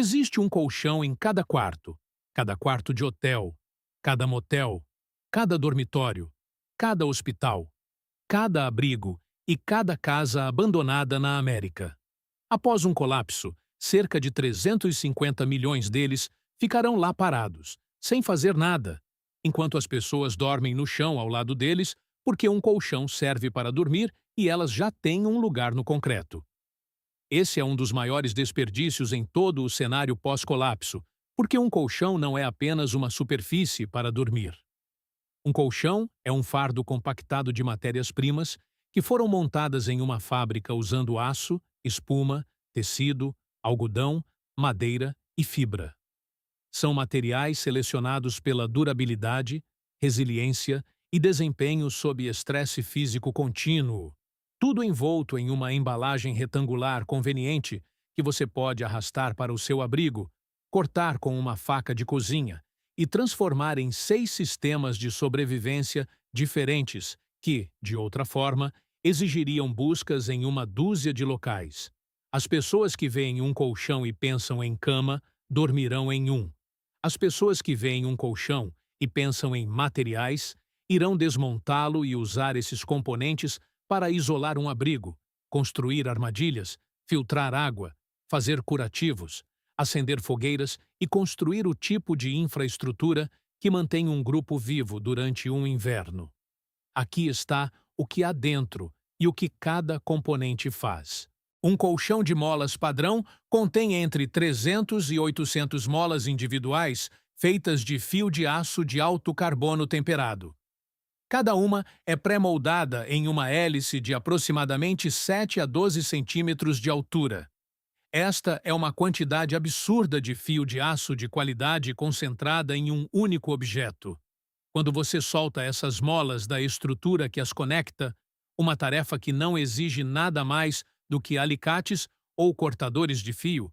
Existe um colchão em cada quarto de hotel, cada motel, cada dormitório, cada hospital, cada abrigo e cada casa abandonada na América. Após um colapso, cerca de 350 milhões deles ficarão lá parados, sem fazer nada, enquanto as pessoas dormem no chão ao lado deles, porque um colchão serve para dormir e elas já têm um lugar no concreto. Esse é um dos maiores desperdícios em todo o cenário pós-colapso, porque um colchão não é apenas uma superfície para dormir. Um colchão é um fardo compactado de matérias-primas que foram montadas em uma fábrica usando aço, espuma, tecido, algodão, madeira e fibra. São materiais selecionados pela durabilidade, resiliência e desempenho sob estresse físico contínuo, tudo envolto em uma embalagem retangular conveniente que você pode arrastar para o seu abrigo, cortar com uma faca de cozinha e transformar em 6 sistemas de sobrevivência diferentes que, de outra forma, exigiriam buscas em uma dúzia de locais. As pessoas que veem um colchão e pensam em cama, dormirão em um. As pessoas que veem um colchão e pensam em materiais, irão desmontá-lo e usar esses componentes para isolar um abrigo, construir armadilhas, filtrar água, fazer curativos, acender fogueiras e construir o tipo de infraestrutura que mantém um grupo vivo durante um inverno. Aqui está o que há dentro e o que cada componente faz. Um colchão de molas padrão contém entre 300 e 800 molas individuais feitas de fio de aço de alto carbono temperado. Cada uma é pré-moldada em uma hélice de aproximadamente 7 a 12 centímetros de altura. Esta é uma quantidade absurda de fio de aço de qualidade concentrada em um único objeto. Quando você solta essas molas da estrutura que as conecta, uma tarefa que não exige nada mais do que alicates ou cortadores de fio,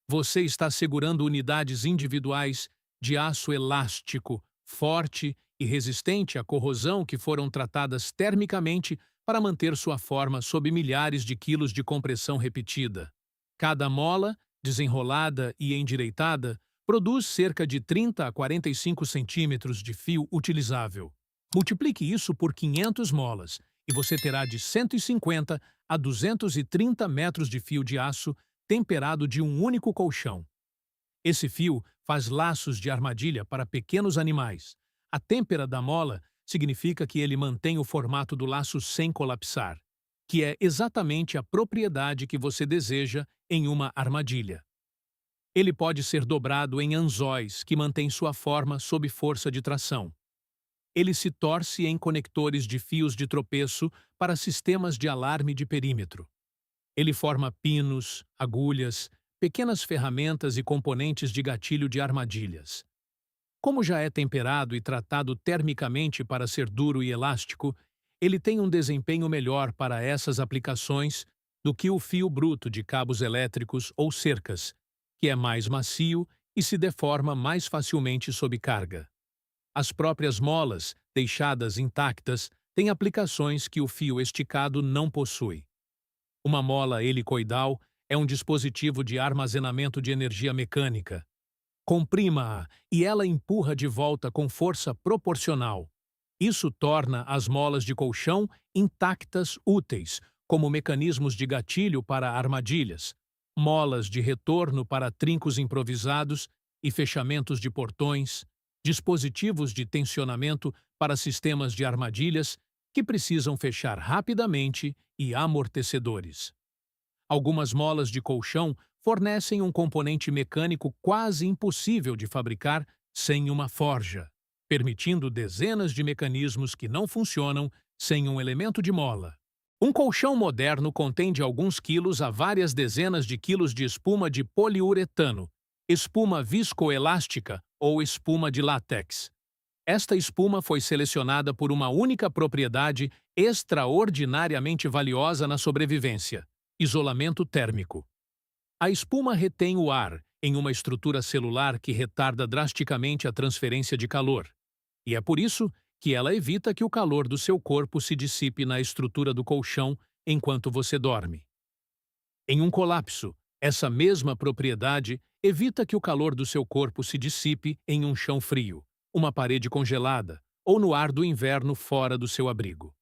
você está segurando unidades individuais de aço elástico, forte e resistente à corrosão que foram tratadas termicamente para manter sua forma sob milhares de quilos de compressão repetida. Cada mola, desenrolada e endireitada, produz cerca de 30 a 45 centímetros de fio utilizável. Multiplique isso por 500 molas e você terá de 150 a 230 metros de fio de aço temperado de um único colchão. Esse fio faz laços de armadilha para pequenos animais. A têmpera da mola significa que ele mantém o formato do laço sem colapsar, que é exatamente a propriedade que você deseja em uma armadilha. Ele pode ser dobrado em anzóis que mantêm sua forma sob força de tração. Ele se torce em conectores de fios de tropeço para sistemas de alarme de perímetro. Ele forma pinos, agulhas, pequenas ferramentas e componentes de gatilho de armadilhas. Como já é temperado e tratado termicamente para ser duro e elástico, ele tem um desempenho melhor para essas aplicações do que o fio bruto de cabos elétricos ou cercas, que é mais macio e se deforma mais facilmente sob carga. As próprias molas, deixadas intactas, têm aplicações que o fio esticado não possui. Uma mola helicoidal é um dispositivo de armazenamento de energia mecânica. Comprima-a e ela empurra de volta com força proporcional. Isso torna as molas de colchão intactas úteis, como mecanismos de gatilho para armadilhas, molas de retorno para trincos improvisados e fechamentos de portões, dispositivos de tensionamento para sistemas de armadilhas que precisam fechar rapidamente e amortecedores. Algumas molas de colchão fornecem um componente mecânico quase impossível de fabricar sem uma forja, permitindo dezenas de mecanismos que não funcionam sem um elemento de mola. Um colchão moderno contém de alguns quilos a várias dezenas de quilos de espuma de poliuretano, espuma viscoelástica ou espuma de látex. Esta espuma foi selecionada por uma única propriedade extraordinariamente valiosa na sobrevivência: isolamento térmico. A espuma retém o ar em uma estrutura celular que retarda drasticamente a transferência de calor. E é por isso que ela evita que o calor do seu corpo se dissipe na estrutura do colchão enquanto você dorme. Em um colapso, essa mesma propriedade Evita que o calor do seu corpo se dissipe em um chão frio, uma parede congelada ou no ar do inverno fora do seu abrigo.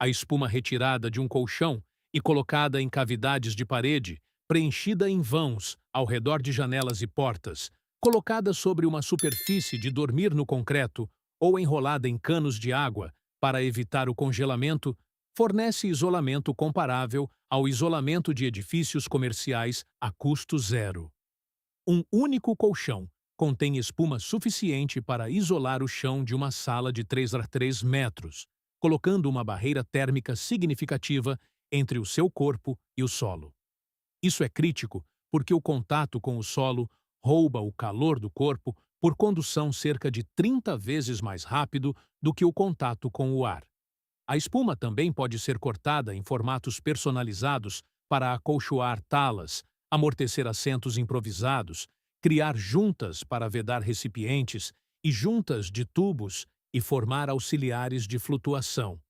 A espuma retirada de um colchão e colocada em cavidades de parede, preenchida em vãos ao redor de janelas e portas, colocada sobre uma superfície de dormir no concreto ou enrolada em canos de água para evitar o congelamento, fornece isolamento comparável ao isolamento de edifícios comerciais a custo zero. Um único colchão contém espuma suficiente para isolar o chão de uma sala de 3 a 3 metros, colocando uma barreira térmica significativa entre o seu corpo e o solo. Isso é crítico porque o contato com o solo rouba o calor do corpo por condução cerca de 30 vezes mais rápido do que o contato com o ar. A espuma também pode ser cortada em formatos personalizados para acolchoar talas, amortecer assentos improvisados, criar juntas para vedar recipientes e juntas de tubos e formar auxiliares de flutuação.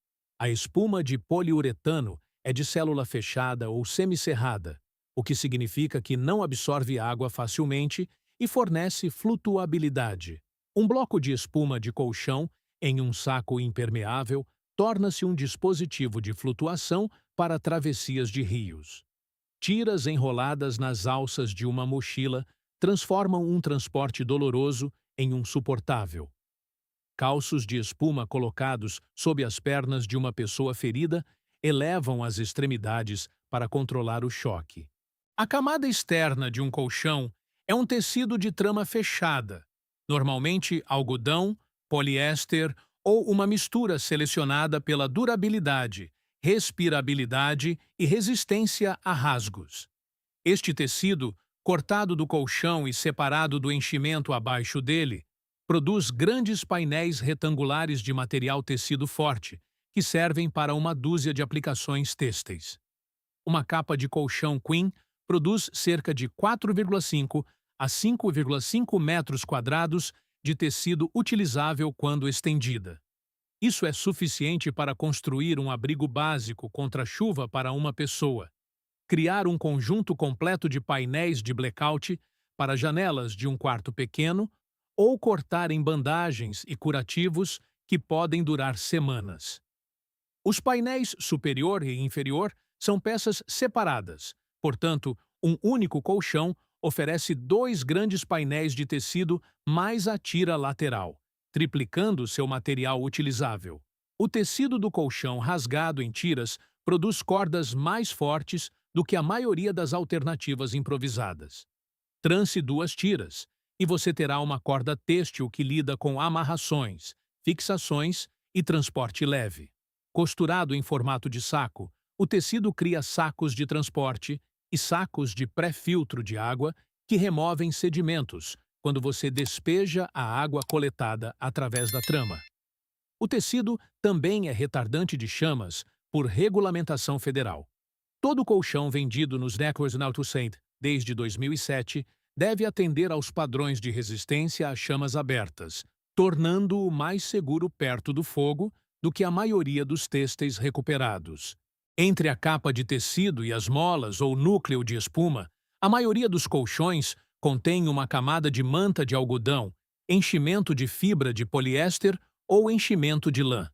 A espuma de poliuretano é de célula fechada ou semicerrada, o que significa que não absorve água facilmente e fornece flutuabilidade. Um bloco de espuma de colchão em um saco impermeável torna-se um dispositivo de flutuação para travessias de rios. Tiras enroladas nas alças de uma mochila transformam um transporte doloroso em um suportável. Calços de espuma colocados sob as pernas de uma pessoa ferida elevam as extremidades para controlar o choque. A camada externa de um colchão é um tecido de trama fechada, normalmente algodão, poliéster ou uma mistura selecionada pela durabilidade, respirabilidade e resistência a rasgos. Este tecido, cortado do colchão e separado do enchimento abaixo dele, produz grandes painéis retangulares de material tecido forte, que servem para uma dúzia de aplicações têxteis. Uma capa de colchão queen produz cerca de 4,5 a 5,5 metros quadrados de tecido utilizável quando estendida. Isso é suficiente para construir um abrigo básico contra chuva para uma pessoa, criar um conjunto completo de painéis de blackout para janelas de um quarto pequeno ou cortar em bandagens e curativos que podem durar semanas. Os painéis superior e inferior são peças separadas, portanto, um único colchão oferece 2 grandes painéis de tecido mais a tira lateral, triplicando seu material utilizável. O tecido do colchão rasgado em tiras produz cordas mais fortes do que a maioria das alternativas improvisadas. Trance 2 tiras, e você terá uma corda têxtil que lida com amarrações, fixações e transporte leve. Costurado em formato de saco, o tecido cria sacos de transporte e sacos de pré-filtro de água que removem sedimentos quando você despeja a água coletada através da trama. O tecido também é retardante de chamas por regulamentação federal. Todo colchão vendido nos Necros Nautussaint desde 2007 deve atender aos padrões de resistência a chamas abertas, tornando-o mais seguro perto do fogo do que a maioria dos têxteis recuperados. Entre a capa de tecido e as molas ou núcleo de espuma, a maioria dos colchões contém uma camada de manta de algodão, enchimento de fibra de poliéster ou enchimento de lã.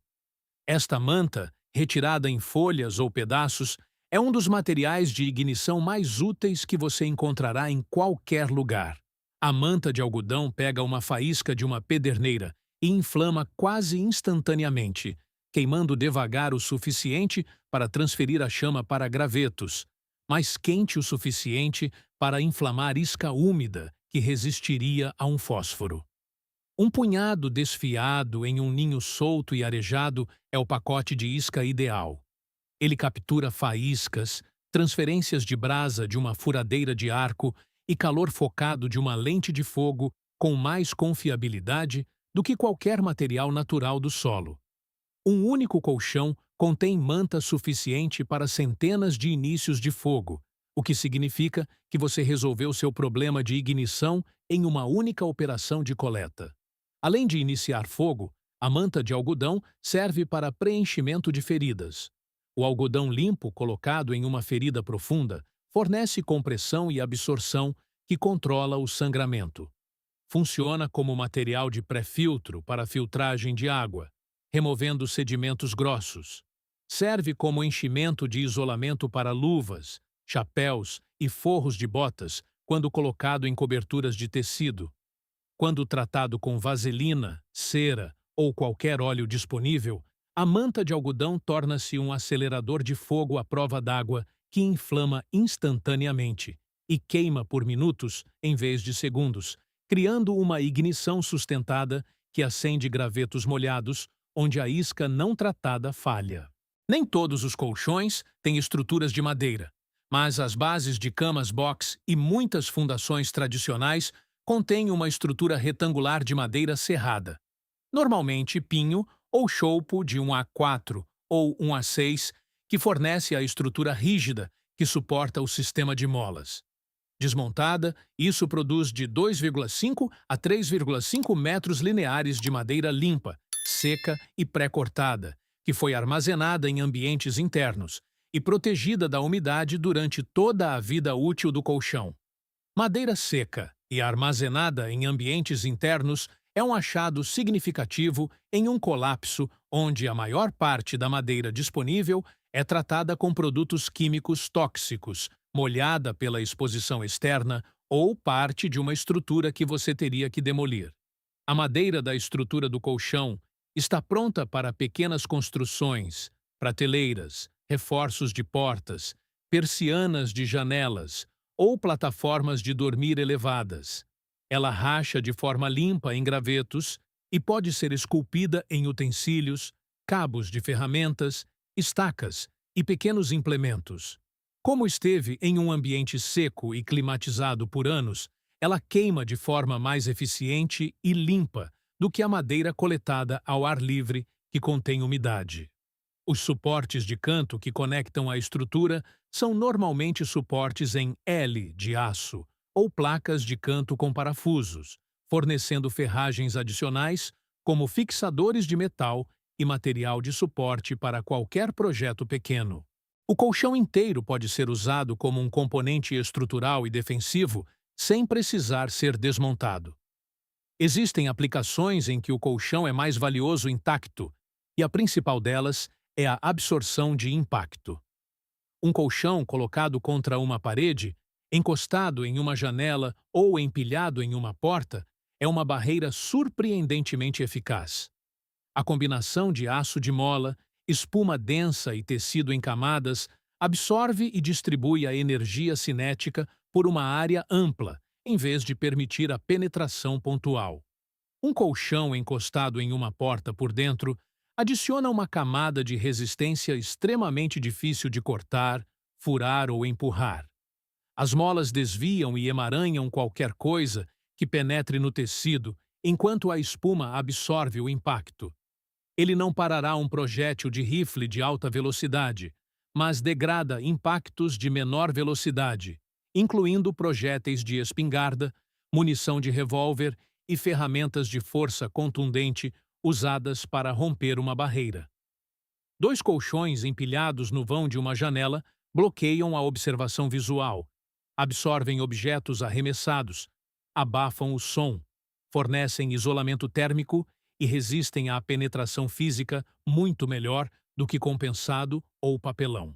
Esta manta, retirada em folhas ou pedaços, é um dos materiais de ignição mais úteis que você encontrará em qualquer lugar. A manta de algodão pega uma faísca de uma pederneira e inflama quase instantaneamente, queimando devagar o suficiente para transferir a chama para gravetos, mas quente o suficiente para inflamar isca úmida que resistiria a um fósforo. Um punhado desfiado em um ninho solto e arejado é o pacote de isca ideal. Ele captura faíscas, transferências de brasa de uma furadeira de arco e calor focado de uma lente de fogo com mais confiabilidade do que qualquer material natural do solo. Um único colchão contém manta suficiente para centenas de inícios de fogo, o que significa que você resolveu seu problema de ignição em uma única operação de coleta. Além de iniciar fogo, a manta de algodão serve para preenchimento de feridas. O algodão limpo colocado em uma ferida profunda fornece compressão e absorção que controla o sangramento. Funciona como material de pré-filtro para filtragem de água, removendo sedimentos grossos. Serve como enchimento de isolamento para luvas, chapéus e forros de botas quando colocado em coberturas de tecido. Quando tratado com vaselina, cera ou qualquer óleo disponível, a manta de algodão torna-se um acelerador de fogo à prova d'água que inflama instantaneamente e queima por minutos em vez de segundos, criando uma ignição sustentada que acende gravetos molhados onde a isca não tratada falha. Nem todos os colchões têm estruturas de madeira, mas as bases de camas box e muitas fundações tradicionais contêm uma estrutura retangular de madeira serrada, normalmente pinho ou choupo de um A4 ou um A6, que fornece a estrutura rígida que suporta o sistema de molas. Desmontada, isso produz de 2,5 a 3,5 metros lineares de madeira limpa, seca e pré-cortada, que foi armazenada em ambientes internos e protegida da umidade durante toda a vida útil do colchão. Madeira seca e armazenada em ambientes internos é um achado significativo em um colapso onde a maior parte da madeira disponível é tratada com produtos químicos tóxicos, molhada pela exposição externa ou parte de uma estrutura que você teria que demolir. A madeira da estrutura do colchão está pronta para pequenas construções, prateleiras, reforços de portas, persianas de janelas ou plataformas de dormir elevadas. Ela racha de forma limpa em gravetos e pode ser esculpida em utensílios, cabos de ferramentas, estacas e pequenos implementos. Como esteve em um ambiente seco e climatizado por anos, ela queima de forma mais eficiente e limpa do que a madeira coletada ao ar livre que contém umidade. Os suportes de canto que conectam a estrutura são normalmente suportes em L de aço ou placas de canto com parafusos, fornecendo ferragens adicionais como fixadores de metal e material de suporte para qualquer projeto pequeno. O colchão inteiro pode ser usado como um componente estrutural e defensivo sem precisar ser desmontado. Existem aplicações em que o colchão é mais valioso intacto, e a principal delas é a absorção de impacto. Um colchão colocado contra uma parede, encostado em uma janela ou empilhado em uma porta, é uma barreira surpreendentemente eficaz. A combinação de aço de mola, espuma densa e tecido em camadas absorve e distribui a energia cinética por uma área ampla, em vez de permitir a penetração pontual. Um colchão encostado em uma porta por dentro adiciona uma camada de resistência extremamente difícil de cortar, furar ou empurrar. As molas desviam e emaranham qualquer coisa que penetre no tecido, enquanto a espuma absorve o impacto. Ele não parará um projétil de rifle de alta velocidade, mas degrada impactos de menor velocidade, incluindo projéteis de espingarda, munição de revólver e ferramentas de força contundente usadas para romper uma barreira. Dois colchões empilhados no vão de uma janela bloqueiam a observação visual, absorvem objetos arremessados, abafam o som, fornecem isolamento térmico e resistem à penetração física muito melhor do que compensado ou papelão.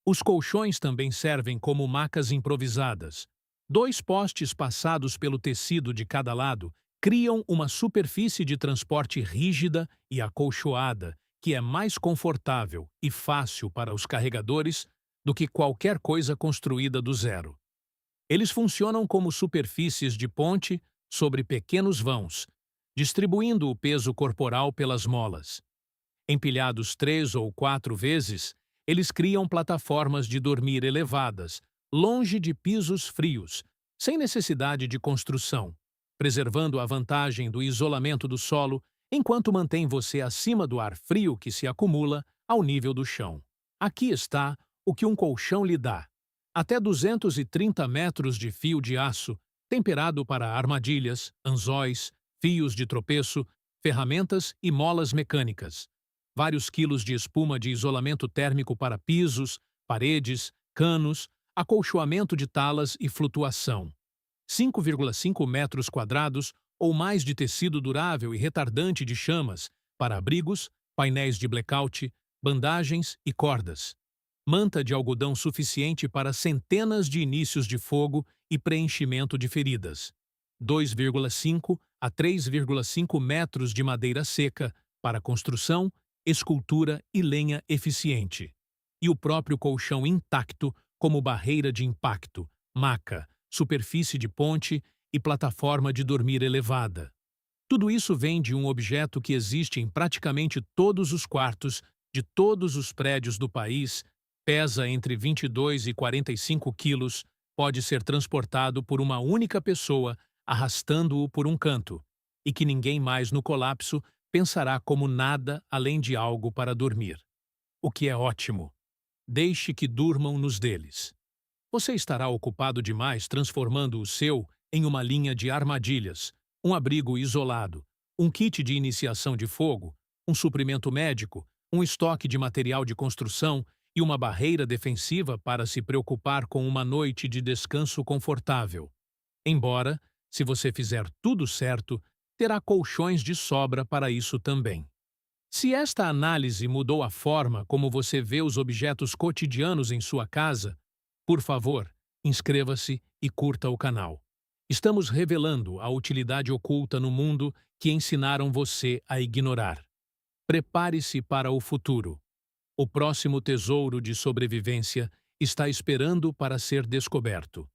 Os colchões também servem como macas improvisadas. Dois postes passados pelo tecido de cada lado criam uma superfície de transporte rígida e acolchoada, que é mais confortável e fácil para os carregadores do que qualquer coisa construída do zero. Eles funcionam como superfícies de ponte sobre pequenos vãos, distribuindo o peso corporal pelas molas. Empilhados 3 ou 4 vezes, eles criam plataformas de dormir elevadas, longe de pisos frios, sem necessidade de construção, preservando a vantagem do isolamento do solo enquanto mantém você acima do ar frio que se acumula ao nível do chão. Aqui está o que um colchão lhe dá: até 230 metros de fio de aço, temperado para armadilhas, anzóis, fios de tropeço, ferramentas e molas mecânicas. Vários quilos de espuma de isolamento térmico para pisos, paredes, canos, acolchoamento de talas e flutuação. 5,5 metros quadrados ou mais de tecido durável e retardante de chamas para abrigos, painéis de blackout, bandagens e cordas. Manta de algodão suficiente para centenas de inícios de fogo e preenchimento de feridas. 2,5 a 3,5 metros de madeira seca para construção, escultura e lenha eficiente. E o próprio colchão intacto como barreira de impacto, maca, superfície de ponte e plataforma de dormir elevada. Tudo isso vem de um objeto que existe em praticamente todos os quartos de todos os prédios do país, pesa entre 22 e 45 quilos, pode ser transportado por uma única pessoa, arrastando-o por um canto, e que ninguém mais no colapso pensará como nada além de algo para dormir. O que é ótimo. Deixe que durmam nos deles. Você estará ocupado demais transformando o seu em uma linha de armadilhas, um abrigo isolado, um kit de iniciação de fogo, um suprimento médico, um estoque de material de construção e uma barreira defensiva para se preocupar com uma noite de descanso confortável. Embora, se você fizer tudo certo, terá colchões de sobra para isso também. Se esta análise mudou a forma como você vê os objetos cotidianos em sua casa, por favor, inscreva-se e curta o canal. Estamos revelando a utilidade oculta no mundo que ensinaram você a ignorar. Prepare-se para o futuro. O próximo tesouro de sobrevivência está esperando para ser descoberto.